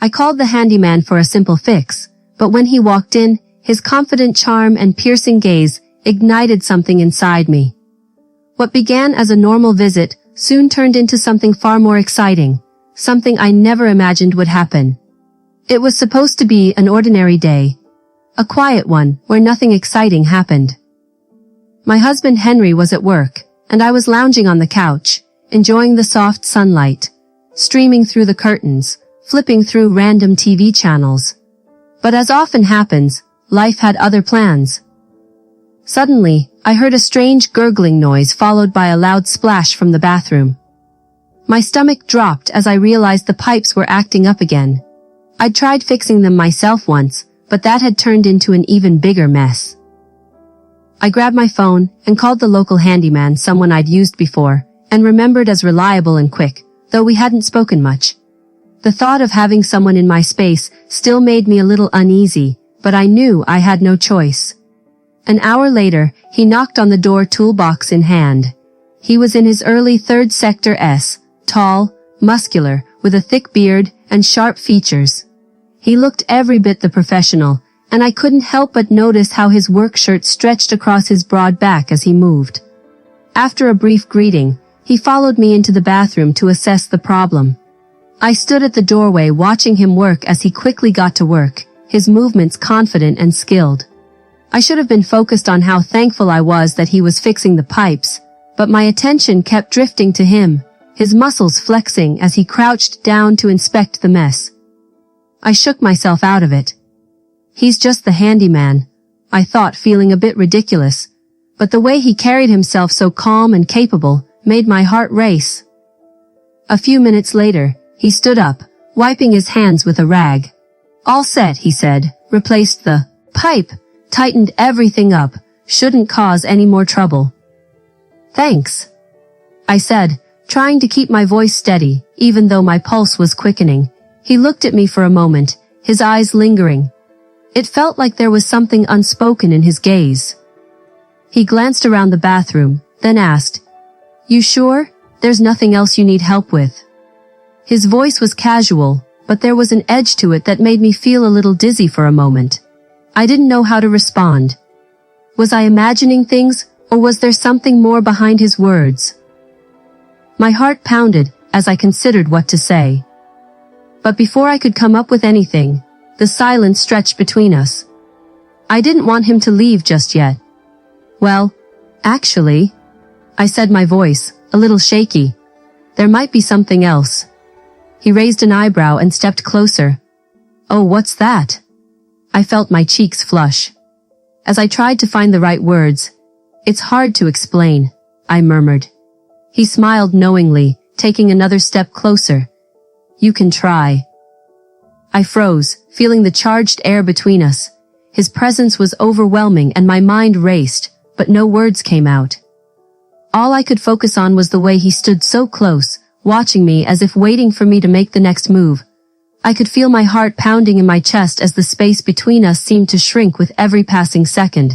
I called the handyman for a simple fix, but when he walked in, his confident charm and piercing gaze ignited something inside me. What began as a normal visit soon turned into something far more exciting, something I never imagined would happen. It was supposed to be an ordinary day, a quiet one where nothing exciting happened. My husband Henry was at work, and I was lounging on the couch, enjoying the soft sunlight, streaming through the curtains, flipping through random TV channels. But as often happens, life had other plans. Suddenly, I heard a strange gurgling noise followed by a loud splash from the bathroom. My stomach dropped as I realized the pipes were acting up again. I'd tried fixing them myself once, but that had turned into an even bigger mess. I grabbed my phone and called the local handyman, someone I'd used before, and remembered as reliable and quick, though we hadn't spoken much. The thought of having someone in my space still made me a little uneasy, but I knew I had no choice. An hour later, he knocked on the door, toolbox in hand. He was in his early third sector S, tall, muscular, with a thick beard and sharp features. He looked every bit the professional, and I couldn't help but notice how his work shirt stretched across his broad back as he moved. After a brief greeting, he followed me into the bathroom to assess the problem. I stood at the doorway watching him work as he quickly got to work, his movements confident and skilled. I should have been focused on how thankful I was that he was fixing the pipes, but my attention kept drifting to him, his muscles flexing as he crouched down to inspect the mess. I shook myself out of it. He's just the handyman, I thought, feeling a bit ridiculous, but the way he carried himself, so calm and capable, made my heart race. A few minutes later, he stood up, wiping his hands with a rag. "All set," he said, replaced the pipe, tightened everything up, shouldn't cause any more trouble. "Thanks," I said, trying to keep my voice steady, even though my pulse was quickening. He looked at me for a moment, his eyes lingering. It felt like there was something unspoken in his gaze. He glanced around the bathroom, then asked, "You sure? There's nothing else you need help with?" His voice was casual, but there was an edge to it that made me feel a little dizzy for a moment. I didn't know how to respond. Was I imagining things, or was there something more behind his words? My heart pounded as I considered what to say. But before I could come up with anything, the silence stretched between us. I didn't want him to leave just yet. "Well, actually," I said, my voice a little shaky, "there might be something else." He raised an eyebrow and stepped closer. "Oh, what's that?" I felt my cheeks flush. As I tried to find the right words, "It's hard to explain," I murmured. He smiled knowingly, taking another step closer. "You can try." I froze, feeling the charged air between us. His presence was overwhelming and my mind raced, but no words came out. All I could focus on was the way he stood so close, watching me as if waiting for me to make the next move. I could feel my heart pounding in my chest as the space between us seemed to shrink with every passing second.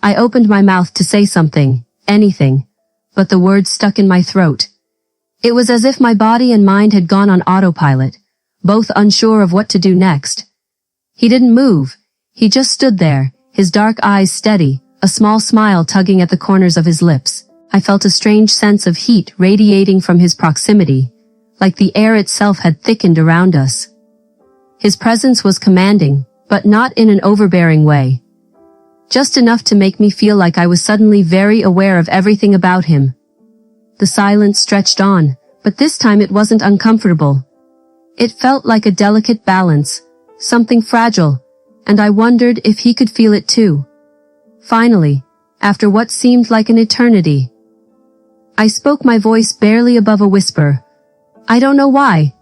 I opened my mouth to say something, anything, but the words stuck in my throat. It was as if my body and mind had gone on autopilot, both unsure of what to do next. He didn't move. He just stood there, his dark eyes steady, a small smile tugging at the corners of his lips. I felt a strange sense of heat radiating from his proximity, like the air itself had thickened around us. His presence was commanding, but not in an overbearing way. Just enough to make me feel like I was suddenly very aware of everything about him. The silence stretched on, but this time it wasn't uncomfortable. It felt like a delicate balance, something fragile, and I wondered if he could feel it too. Finally, after what seemed like an eternity, I spoke, my voice barely above a whisper. "I don't know why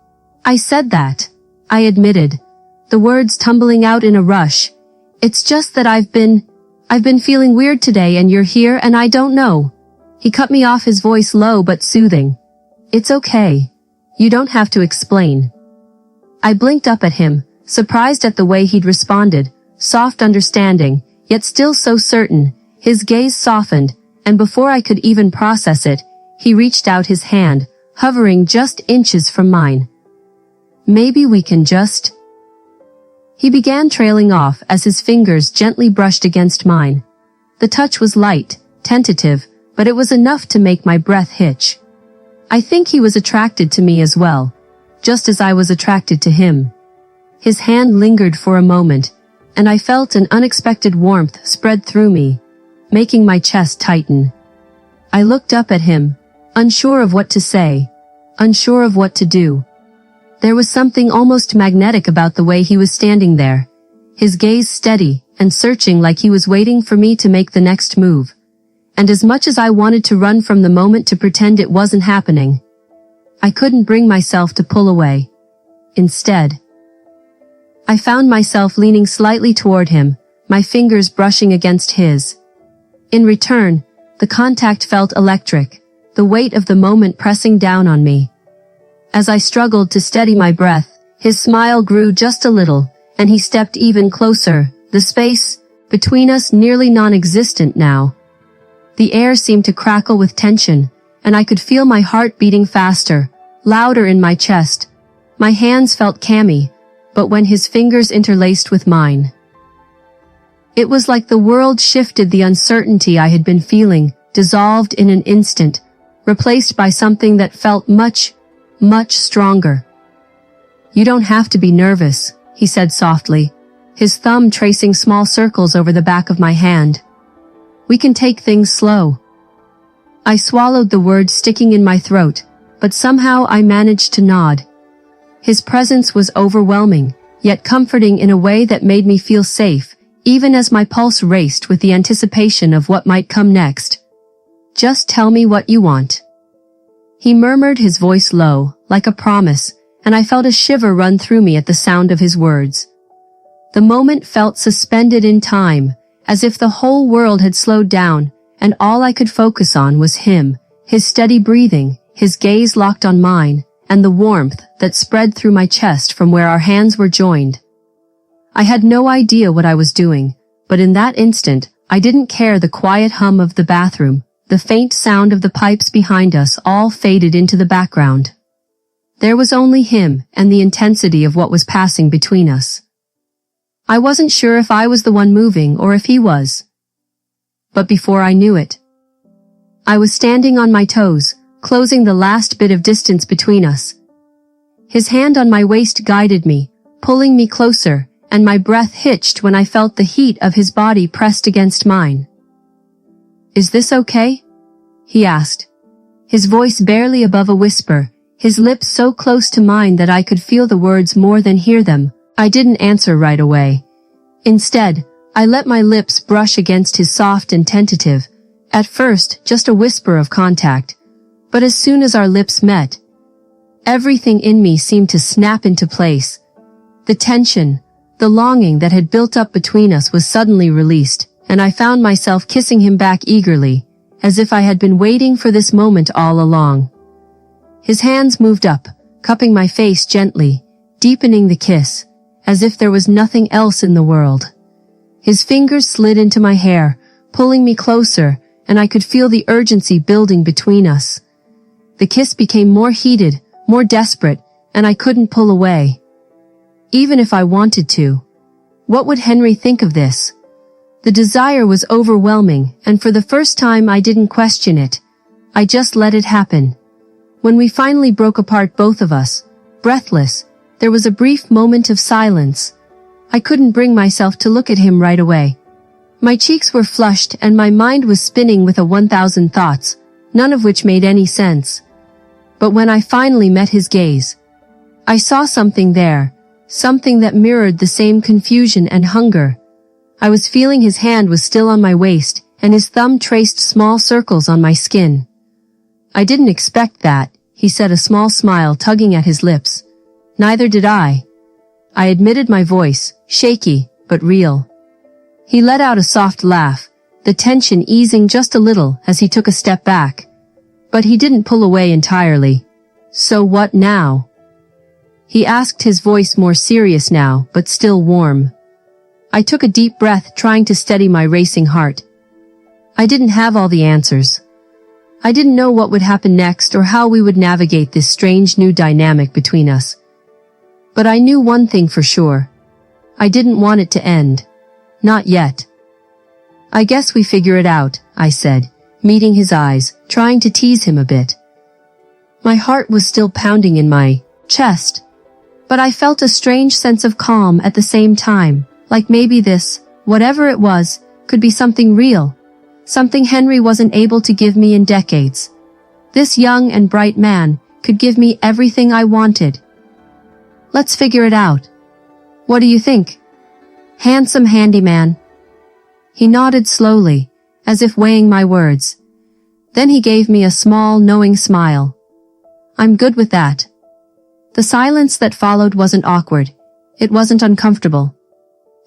I said that," I admitted, the words tumbling out in a rush. "It's just that I've been feeling weird today and you're here and I don't know." He cut me off, his voice low but soothing. "It's okay. You don't have to explain." I blinked up at him, surprised at the way he'd responded, soft, understanding, yet still so certain. His gaze softened, and before I could even process it, he reached out his hand, hovering just inches from mine. Maybe we can just... He began trailing off as his fingers gently brushed against mine. The touch was light, tentative, but it was enough to make my breath hitch. I think he was attracted to me as well, just as I was attracted to him. His hand lingered for a moment, and I felt an unexpected warmth spread through me, making my chest tighten. I looked up at him, unsure of what to say, unsure of what to do. There was something almost magnetic about the way he was standing there, his gaze steady and searching like he was waiting for me to make the next move. And as much as I wanted to run from the moment to pretend it wasn't happening, I couldn't bring myself to pull away. Instead, I found myself leaning slightly toward him, my fingers brushing against his. In return, the contact felt electric, the weight of the moment pressing down on me. As I struggled to steady my breath, his smile grew just a little, and he stepped even closer, the space between us nearly non-existent now. The air seemed to crackle with tension, and I could feel my heart beating faster, louder in my chest. My hands felt clammy, but when his fingers interlaced with mine, it was like the world shifted. The uncertainty I had been feeling dissolved in an instant, replaced by something that felt much, much stronger. "You don't have to be nervous," he said softly, his thumb tracing small circles over the back of my hand. "We can take things slow." I swallowed the words sticking in my throat, but somehow I managed to nod. His presence was overwhelming, yet comforting in a way that made me feel safe, even as my pulse raced with the anticipation of what might come next. "Just tell me what you want," he murmured, his voice low, like a promise, and I felt a shiver run through me at the sound of his words. The moment felt suspended in time, as if the whole world had slowed down, and all I could focus on was him, his steady breathing, his gaze locked on mine, and the warmth that spread through my chest from where our hands were joined. I had no idea what I was doing, but in that instant, I didn't care. The quiet hum of the bathroom, the faint sound of the pipes behind us all faded into the background. There was only him and the intensity of what was passing between us. I wasn't sure if I was the one moving or if he was. But before I knew it, I was standing on my toes, closing the last bit of distance between us. His hand on my waist guided me, pulling me closer, and my breath hitched when I felt the heat of his body pressed against mine. "Is this okay?" he asked, his voice barely above a whisper, his lips so close to mine that I could feel the words more than hear them. I didn't answer right away. Instead, I let my lips brush against his soft and tentative, at first just a whisper of contact, but as soon as our lips met, everything in me seemed to snap into place. The tension, the longing that had built up between us was suddenly released, and I found myself kissing him back eagerly, as if I had been waiting for this moment all along. His hands moved up, cupping my face gently, deepening the kiss, as if there was nothing else in the world. His fingers slid into my hair, pulling me closer, and I could feel the urgency building between us. The kiss became more heated, more desperate, and I couldn't pull away. Even if I wanted to. What would Henry think of this? The desire was overwhelming, and for the first time I didn't question it. I just let it happen. When we finally broke apart, both of us, breathless, there was a brief moment of silence. I couldn't bring myself to look at him right away. My cheeks were flushed and my mind was spinning with 1,000 thoughts, none of which made any sense. But when I finally met his gaze, I saw something there, something that mirrored the same confusion and hunger. I was feeling his hand was still on my waist, and his thumb traced small circles on my skin. "I didn't expect that," he said, a small smile tugging at his lips. "Neither did I." I admitted, my voice, shaky, but real. He let out a soft laugh, the tension easing just a little as he took a step back. But he didn't pull away entirely. "So what now?" he asked, his voice more serious now, but still warm. I took a deep breath, trying to steady my racing heart. I didn't have all the answers. I didn't know what would happen next or how we would navigate this strange new dynamic between us. But I knew one thing for sure. I didn't want it to end. Not yet. I guess we figure it out, I said, meeting his eyes, trying to tease him a bit. My heart was still pounding in my chest, but I felt a strange sense of calm at the same time, like maybe this, whatever it was, could be something real, something Henry wasn't able to give me in decades. This young and bright man could give me everything I wanted. Let's figure it out. What do you think? Handsome handyman. He nodded slowly, as if weighing my words. Then he gave me a small, knowing smile. I'm good with that. The silence that followed wasn't awkward. It wasn't uncomfortable.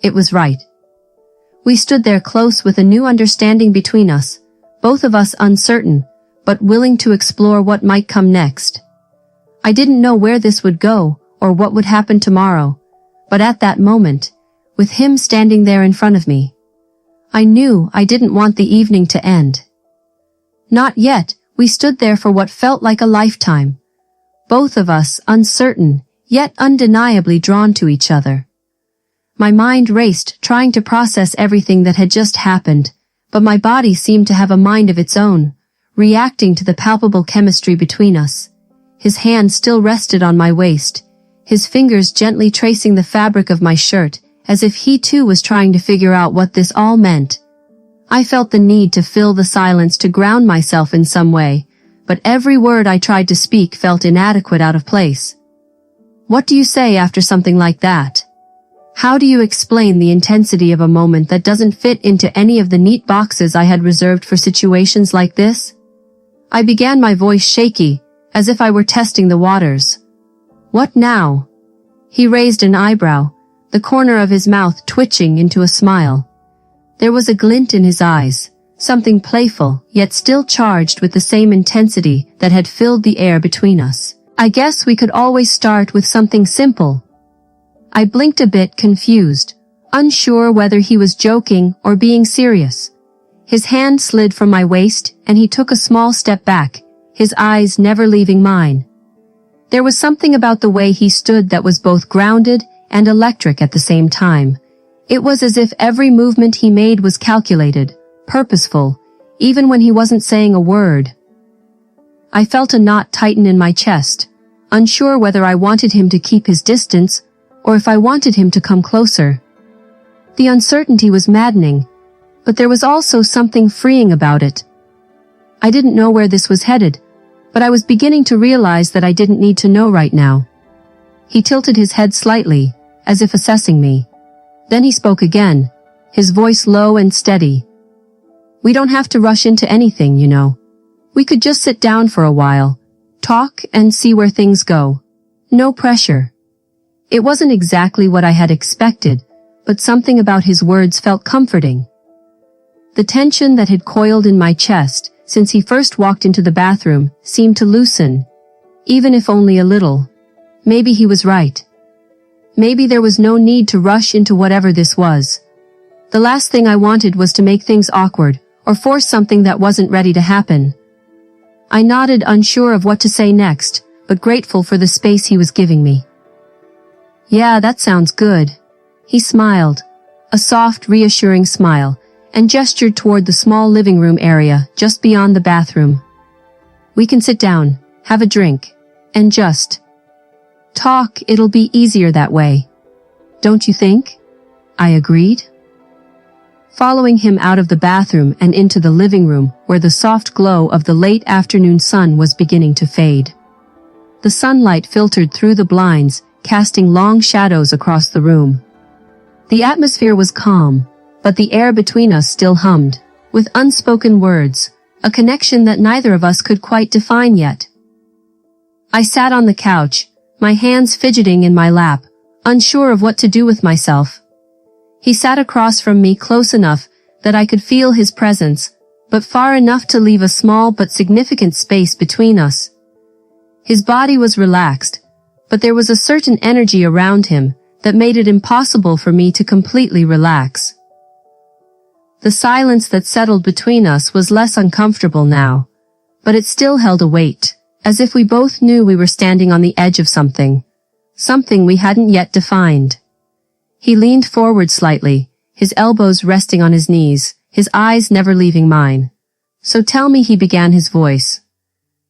It was right. We stood there close with a new understanding between us, both of us uncertain, but willing to explore what might come next. I didn't know where this would go, or what would happen tomorrow, but at that moment, with him standing there in front of me, I knew I didn't want the evening to end. Not yet. We stood there for what felt like a lifetime. Both of us uncertain, yet undeniably drawn to each other. My mind raced, trying to process everything that had just happened, but my body seemed to have a mind of its own, reacting to the palpable chemistry between us. His hand still rested on my waist, his fingers gently tracing the fabric of my shirt, as if he too was trying to figure out what this all meant. I felt the need to fill the silence to ground myself in some way, but every word I tried to speak felt inadequate, out of place. What do you say after something like that? How do you explain the intensity of a moment that doesn't fit into any of the neat boxes I had reserved for situations like this? I began, my voice shaky, as if I were testing the waters. What now? He raised an eyebrow, the corner of his mouth twitching into a smile. There was a glint in his eyes, something playful, yet still charged with the same intensity that had filled the air between us. I guess we could always start with something simple. I blinked a bit, confused, unsure whether he was joking or being serious. His hand slid from my waist and he took a small step back, his eyes never leaving mine. There was something about the way he stood that was both grounded and electric at the same time. It was as if every movement he made was calculated, purposeful, even when he wasn't saying a word. I felt a knot tighten in my chest, unsure whether I wanted him to keep his distance or if I wanted him to come closer. The uncertainty was maddening, but there was also something freeing about it. I didn't know where this was headed, but I was beginning to realize that I didn't need to know right now. He tilted his head slightly, as if assessing me. Then he spoke again, his voice low and steady. We don't have to rush into anything, you know. We could just sit down for a while, talk and see where things go. No pressure. It wasn't exactly what I had expected, but something about his words felt comforting. The tension that had coiled in my chest since he first walked into the bathroom seemed to loosen, even if only a little. Maybe he was right. Maybe there was no need to rush into whatever this was. The last thing I wanted was to make things awkward or force something that wasn't ready to happen. I nodded, unsure of what to say next, but grateful for the space he was giving me. Yeah, that sounds good. He smiled, a soft, reassuring smile, and gestured toward the small living room area just beyond the bathroom. We can sit down, have a drink, and just talk. It'll be easier that way. Don't you think? I agreed. Following him out of the bathroom and into the living room where the soft glow of the late afternoon sun was beginning to fade. The sunlight filtered through the blinds, casting long shadows across the room. The atmosphere was calm, but the air between us still hummed, with unspoken words, a connection that neither of us could quite define yet. I sat on the couch, my hands fidgeting in my lap, unsure of what to do with myself. He sat across from me, close enough that I could feel his presence, but far enough to leave a small but significant space between us. His body was relaxed, but there was a certain energy around him that made it impossible for me to completely relax. The silence that settled between us was less uncomfortable now, but it still held a weight, as if we both knew we were standing on the edge of something something we hadn't yet defined. He leaned forward slightly, his elbows resting on his knees, his eyes never leaving mine. So tell me, he began, his voice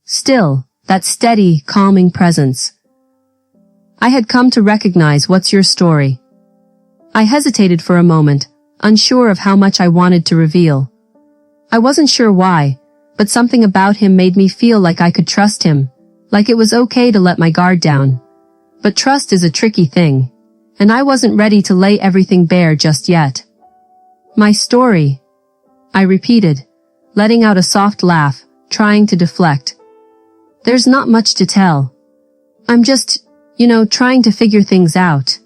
still, that steady, calming presence. I had come to recognize. What's your story? I hesitated for a moment, unsure of how much I wanted to reveal. I wasn't sure why, but something about him made me feel like I could trust him, like it was okay to let my guard down. But trust is a tricky thing, and I wasn't ready to lay everything bare just yet. My story, I repeated, letting out a soft laugh, trying to deflect. There's not much to tell. I'm just, trying to figure things out.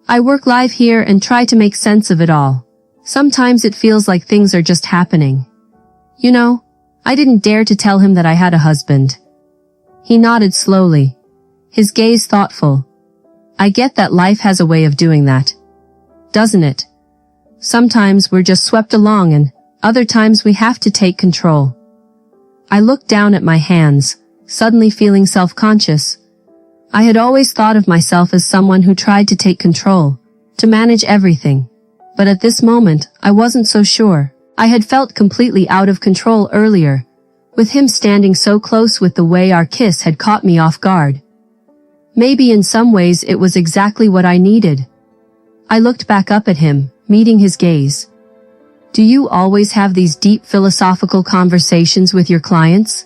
I work live here and try to make sense of it all. Sometimes it feels like things are just happening. I didn't dare to tell him that I had a husband. He nodded slowly, his gaze thoughtful. I get that life has a way of doing that, doesn't it? Sometimes we're just swept along and other times we have to take control. I looked down at my hands, suddenly feeling self-conscious. I had always thought of myself as someone who tried to take control, to manage everything. But at this moment, I wasn't so sure. I had felt completely out of control earlier, with him standing so close. With the way our kiss had caught me off guard. Maybe in some ways it was exactly what I needed. I looked back up at him, meeting his gaze. Do you always have these deep philosophical conversations with your clients?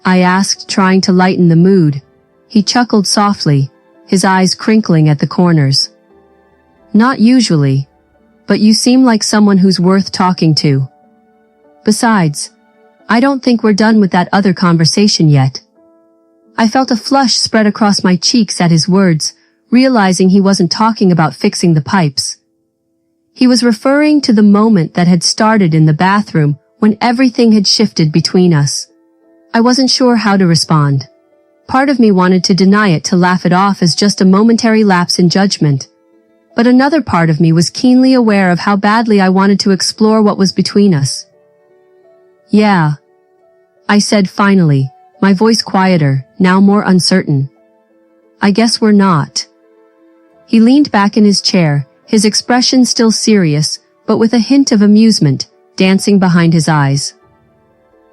I asked, trying to lighten the mood. He chuckled softly, his eyes crinkling at the corners. Not usually, but you seem like someone who's worth talking to. Besides, I don't think we're done with that other conversation yet. I felt a flush spread across my cheeks at his words, realizing he wasn't talking about fixing the pipes. He was referring to the moment that had started in the bathroom when everything had shifted between us. I wasn't sure how to respond. Part of me wanted to deny it, to laugh it off as just a momentary lapse in judgment. But another part of me was keenly aware of how badly I wanted to explore what was between us. Yeah, I said finally, my voice quieter, now more uncertain. I guess we're not. He leaned back in his chair, his expression still serious, but with a hint of amusement dancing behind his eyes.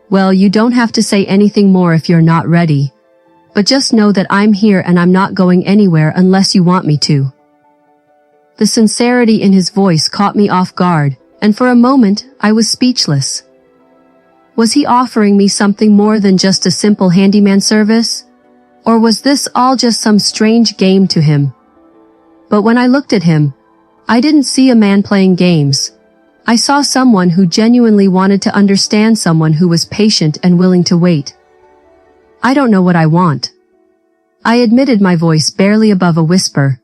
Well, you don't have to say anything more if you're not ready. But just know that I'm here and I'm not going anywhere unless you want me to. The sincerity in his voice caught me off guard, and for a moment, I was speechless. Was he offering me something more than just a simple handyman service? Or was this all just some strange game to him? But when I looked at him, I didn't see a man playing games. I saw someone who genuinely wanted to understand, someone who was patient and willing to wait. I don't know what I want, I admitted, my voice barely above a whisper.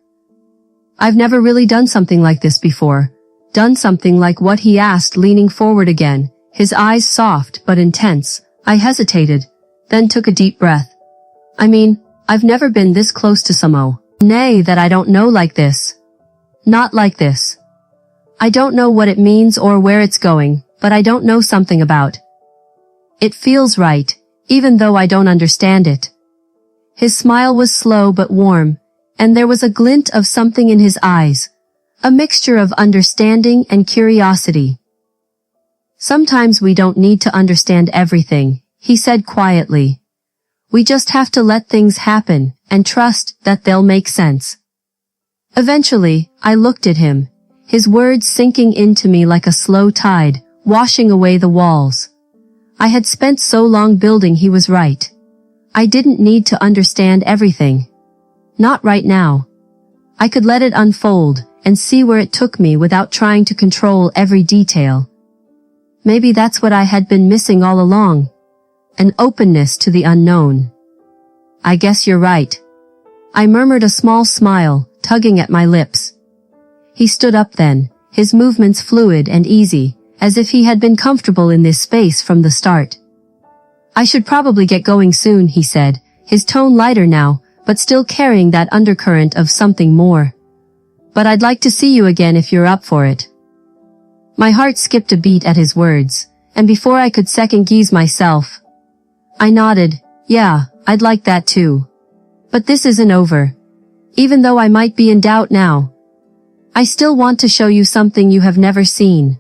I've never really done something like this before. Done something like what he asked, leaning forward again, his eyes soft but intense. I hesitated, then took a deep breath. I mean, I've never been this close to someone. Nay, that I don't know like this. Not like this. I don't know what it means or where it's going, but I don't know something about. It feels right, even though I don't understand it. His smile was slow but warm, and there was a glint of something in his eyes, a mixture of understanding and curiosity. Sometimes we don't need to understand everything, he said quietly. We just have to let things happen and trust that they'll make sense. Eventually, I looked at him, his words sinking into me like a slow tide, washing away the walls. I had spent so long building. He was right. I didn't need to understand everything. Not right now. I could let it unfold and see where it took me without trying to control every detail. Maybe that's what I had been missing all along. An openness to the unknown. I guess you're right. I murmured, a small smile tugging at my lips. He stood up then, his movements fluid and easy, as if he had been comfortable in this space from the start. I should probably get going soon, he said, his tone lighter now, but still carrying that undercurrent of something more. But I'd like to see you again if you're up for it. My heart skipped a beat at his words, and before I could second-guess myself, I nodded. Yeah, I'd like that too. But this isn't over. even though I might be in doubt now. I still want to show you something you have never seen.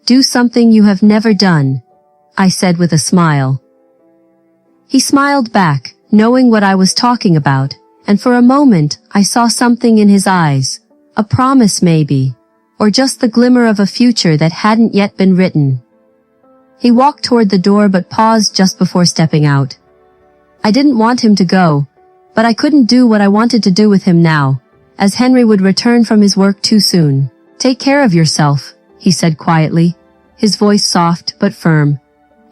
Do something you have never done, I said with a smile. He smiled back, knowing what I was talking about, and for a moment I saw something in his eyes, a promise maybe, or just the glimmer of a future that hadn't yet been written. He walked toward the door but paused just before stepping out. I didn't want him to go, but I couldn't do what I wanted to do with him now, as Henry would return from his work too soon. Take care of yourself, he said quietly, his voice soft but firm,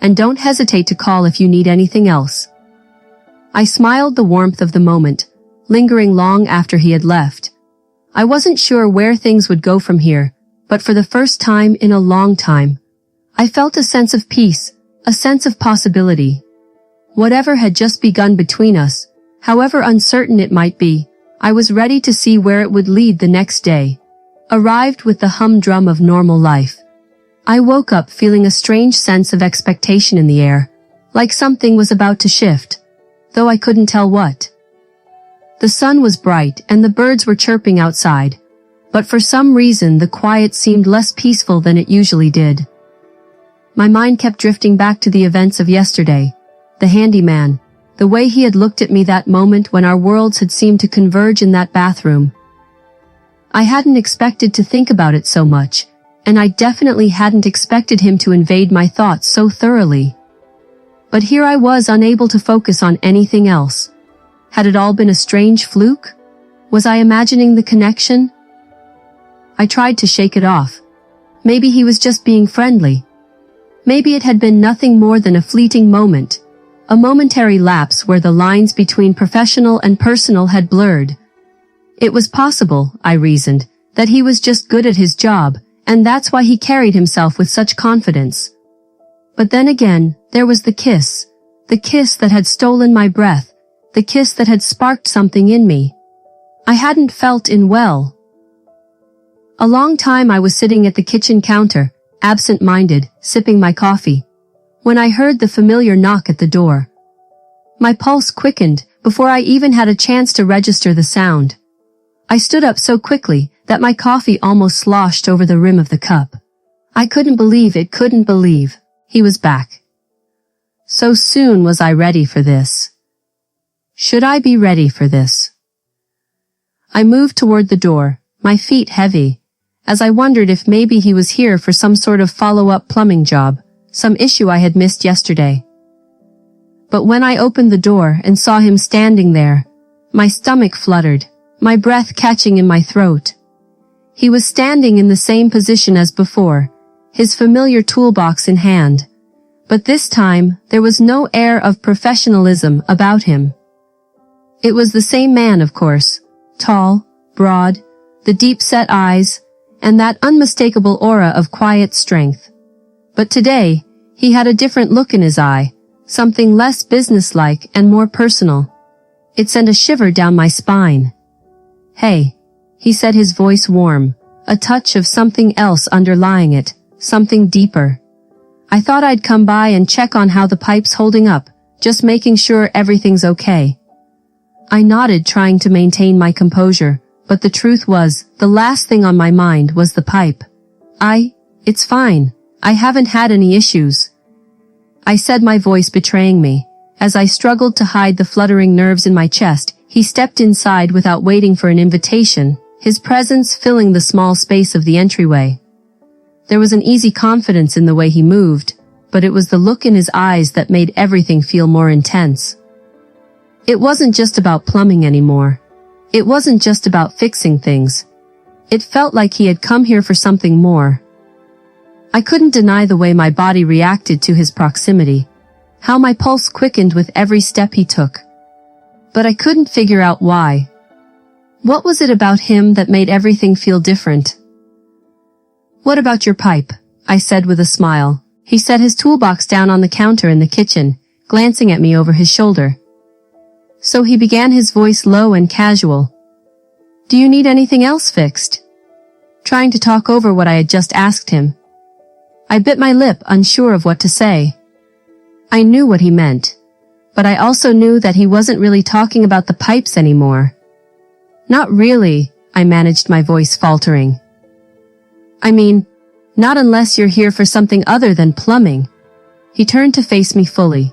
and don't hesitate to call if you need anything else. I smiled the warmth of the moment, lingering long after he had left. I wasn't sure where things would go from here, but for the first time in a long time, I felt a sense of peace, a sense of possibility. Whatever had just begun between us, however uncertain it might be, I was ready to see where it would lead the next day. Arrived with the humdrum of normal life. I woke up feeling a strange sense of expectation in the air, like something was about to shift, though I couldn't tell what. The sun was bright and the birds were chirping outside, but for some reason the quiet seemed less peaceful than it usually did. My mind kept drifting back to the events of yesterday, the handyman, the way he had looked at me that moment when our worlds had seemed to converge in that bathroom. I hadn't expected to think about it so much, and I definitely hadn't expected him to invade my thoughts so thoroughly. But here I was unable to focus on anything else. Had it all been a strange fluke? Was I imagining the connection? I tried to shake it off. Maybe he was just being friendly. Maybe it had been nothing more than a fleeting moment, a momentary lapse where the lines between professional and personal had blurred. It was possible, I reasoned, that he was just good at his job, and that's why he carried himself with such confidence. But then again, there was the kiss that had stolen my breath, the kiss that had sparked something in me I hadn't felt in well. A long time I was sitting at the kitchen counter, absent-minded, sipping my coffee, when I heard the familiar knock at the door. My pulse quickened before I even had a chance to register the sound. I stood up so quickly that my coffee almost sloshed over the rim of the cup. I couldn't believe he was back. So soon was I ready for this. Should I be ready for this? I moved toward the door, my feet heavy, as I wondered if maybe he was here for some sort of follow-up plumbing job, some issue I had missed yesterday. But when I opened the door and saw him standing there, my stomach fluttered, my breath catching in my throat. He was standing in the same position as before, his familiar toolbox in hand. But this time, there was no air of professionalism about him. It was the same man, of course, tall, broad, the deep-set eyes, and that unmistakable aura of quiet strength. But today, he had a different look in his eye, something less businesslike and more personal. It sent a shiver down my spine. "Hey," he said, his voice warm, a touch of something else underlying it, something deeper. "I thought I'd come by and check on how the pipe's holding up, just making sure everything's okay." I nodded, trying to maintain my composure, but the truth was, the last thing on my mind was the pipe. It's fine. I haven't had any issues," I said, my voice betraying me. As I struggled to hide the fluttering nerves in my chest, he stepped inside without waiting for an invitation, his presence filling the small space of the entryway. There was an easy confidence in the way he moved, but it was the look in his eyes that made everything feel more intense. It wasn't just about plumbing anymore. It wasn't just about fixing things. It felt like he had come here for something more. I couldn't deny the way my body reacted to his proximity, how my pulse quickened with every step he took. But I couldn't figure out why. What was it about him that made everything feel different? "What about your pipe?" I said with a smile. He set his toolbox down on the counter in the kitchen, glancing at me over his shoulder. So he began, his voice low and casual. "Do you need anything else fixed?" Trying to talk over what I had just asked him. I bit my lip, unsure of what to say. I knew what he meant, but I also knew that he wasn't really talking about the pipes anymore. Not really, I managed my voice faltering. I mean, not unless you're here for something other than plumbing. He turned to face me fully.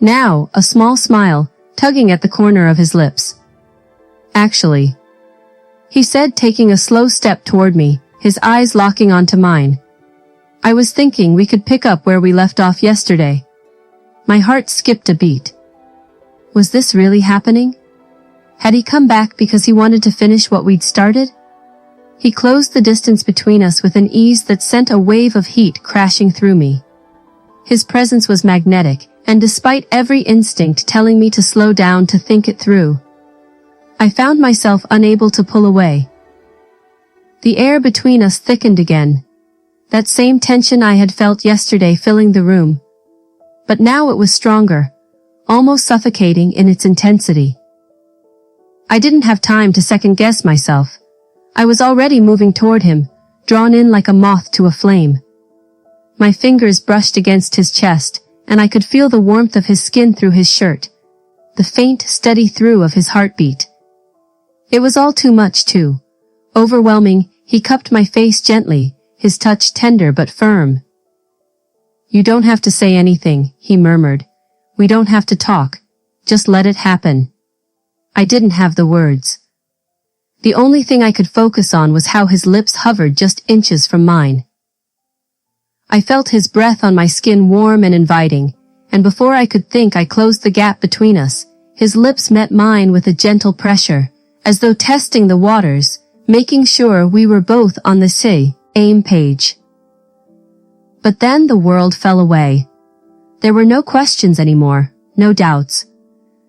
Now, a small smile, tugging at the corner of his lips. Actually, he said, taking a slow step toward me, his eyes locking onto mine. I was thinking we could pick up where we left off yesterday. My heart skipped a beat. Was this really happening? Had he come back because he wanted to finish what we'd started? He closed the distance between us with an ease that sent a wave of heat crashing through me. His presence was magnetic, and despite every instinct telling me to slow down to think it through, I found myself unable to pull away. The air between us thickened again. That same tension I had felt yesterday filling the room. But now it was stronger, almost suffocating in its intensity. I didn't have time to second-guess myself. I was already moving toward him, drawn in like a moth to a flame. My fingers brushed against his chest, and I could feel the warmth of his skin through his shirt, the faint, steady through of his heartbeat. It was all too much, too. Overwhelming. He cupped my face gently, his touch tender but firm. You don't have to say anything, he murmured. We don't have to talk. Just let it happen. I didn't have the words. The only thing I could focus on was how his lips hovered just inches from mine. I felt his breath on my skin, warm and inviting, and before I could think, I closed the gap between us. His lips met mine with a gentle pressure, as though testing the waters, making sure we were both on the same page. But then the world fell away. There were no questions anymore, no doubts.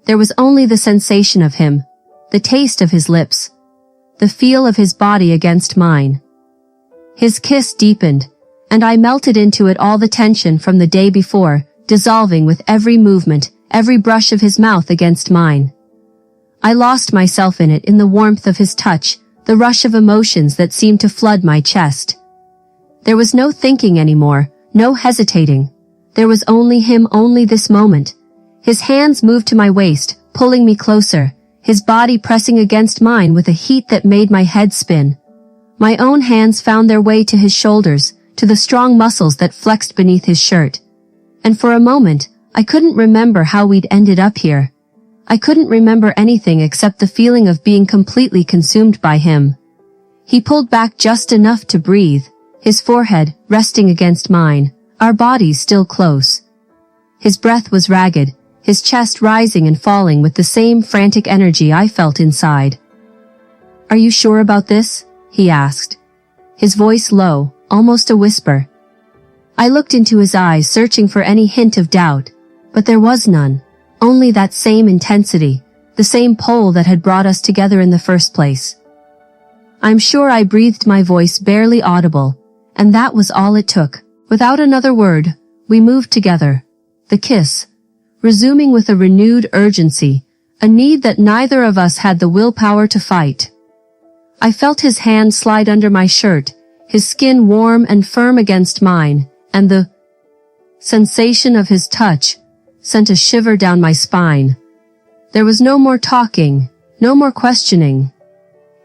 There was only the sensation of him, the taste of his lips, the feel of his body against mine. His kiss deepened, and I melted into it, all the tension from the day before, dissolving with every movement, every brush of his mouth against mine. I lost myself in it, in the warmth of his touch, the rush of emotions that seemed to flood my chest. There was no thinking anymore, no hesitating. There was only him, only this moment. His hands moved to my waist, pulling me closer, his body pressing against mine with a heat that made my head spin. My own hands found their way to his shoulders, to the strong muscles that flexed beneath his shirt. And for a moment, I couldn't remember how we'd ended up here. I couldn't remember anything except the feeling of being completely consumed by him. He pulled back just enough to breathe, his forehead resting against mine, our bodies still close. His breath was ragged, his chest rising and falling with the same frantic energy I felt inside. Are you sure about this? He asked, his voice low, almost a whisper. I looked into his eyes, searching for any hint of doubt, but there was none. Only that same intensity, the same pull that had brought us together in the first place. I'm sure, I breathed, my voice barely audible, and that was all it took. Without another word, we moved together. The kiss, resuming with a renewed urgency, a need that neither of us had the willpower to fight. I felt his hand slide under my shirt, his skin warm and firm against mine, and the sensation of his touch sent a shiver down my spine. There was no more talking, no more questioning.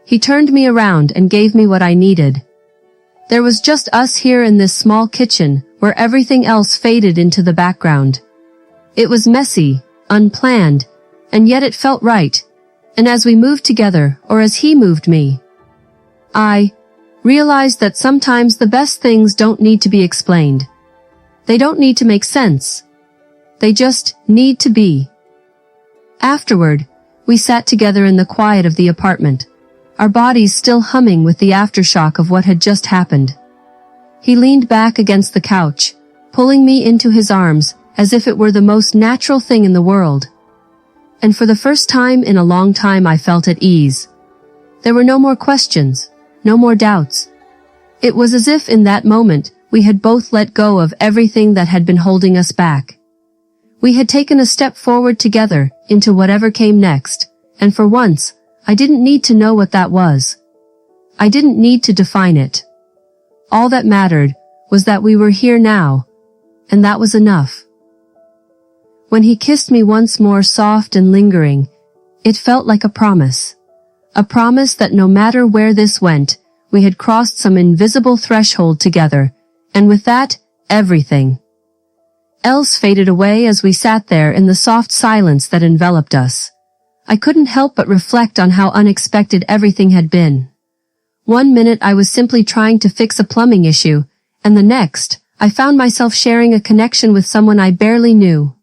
He turned me around and gave me what I needed. There was just us here in this small kitchen, where everything else faded into the background. It was messy, unplanned, and yet it felt right. And as we moved together, or as he moved me, I realized that sometimes the best things don't need to be explained. They don't need to make sense. They just need to be. Afterward, we sat together in the quiet of the apartment, our bodies still humming with the aftershock of what had just happened. He leaned back against the couch, pulling me into his arms as if it were the most natural thing in the world. And for the first time in a long time, I felt at ease. There were no more questions, no more doubts. It was as if in that moment we had both let go of everything that had been holding us back. We had taken a step forward together into whatever came next, and for once, I didn't need to know what that was. I didn't need to define it. All that mattered was that we were here now, and that was enough. When he kissed me once more, soft and lingering, it felt like a A promise that no matter where this went, we had crossed some invisible threshold together, and with that, everything else faded away as we sat there in the soft silence that enveloped us. I couldn't help but reflect on how unexpected everything had been. One minute I was simply trying to fix a plumbing issue, and the next, I found myself sharing a connection with someone I barely knew.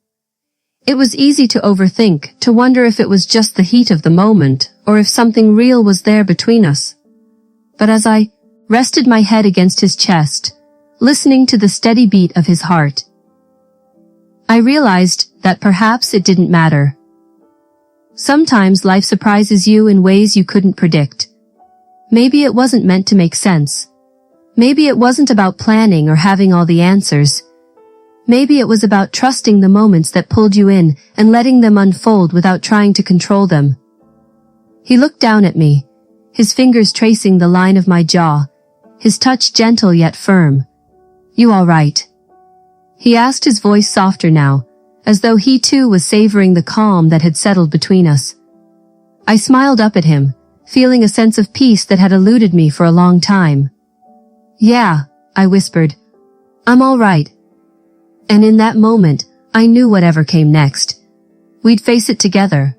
It was easy to overthink, to wonder if it was just the heat of the moment, or if something real was there between us. But as I rested my head against his chest, listening to the steady beat of his heart, I realized that perhaps it didn't matter. Sometimes life surprises you in ways you couldn't predict. Maybe it wasn't meant to make sense. Maybe it wasn't about planning or having all the answers. Maybe it was about trusting the moments that pulled you in and letting them unfold without trying to control them. He looked down at me, his fingers tracing the line of my jaw, his touch gentle yet firm. "You all right?" He asked, his voice softer now, as though he too was savoring the calm that had settled between us. I smiled up at him, feeling a sense of peace that had eluded me for a long time. "Yeah," I whispered. "I'm all right." And in that moment, I knew whatever came next, we'd face it together.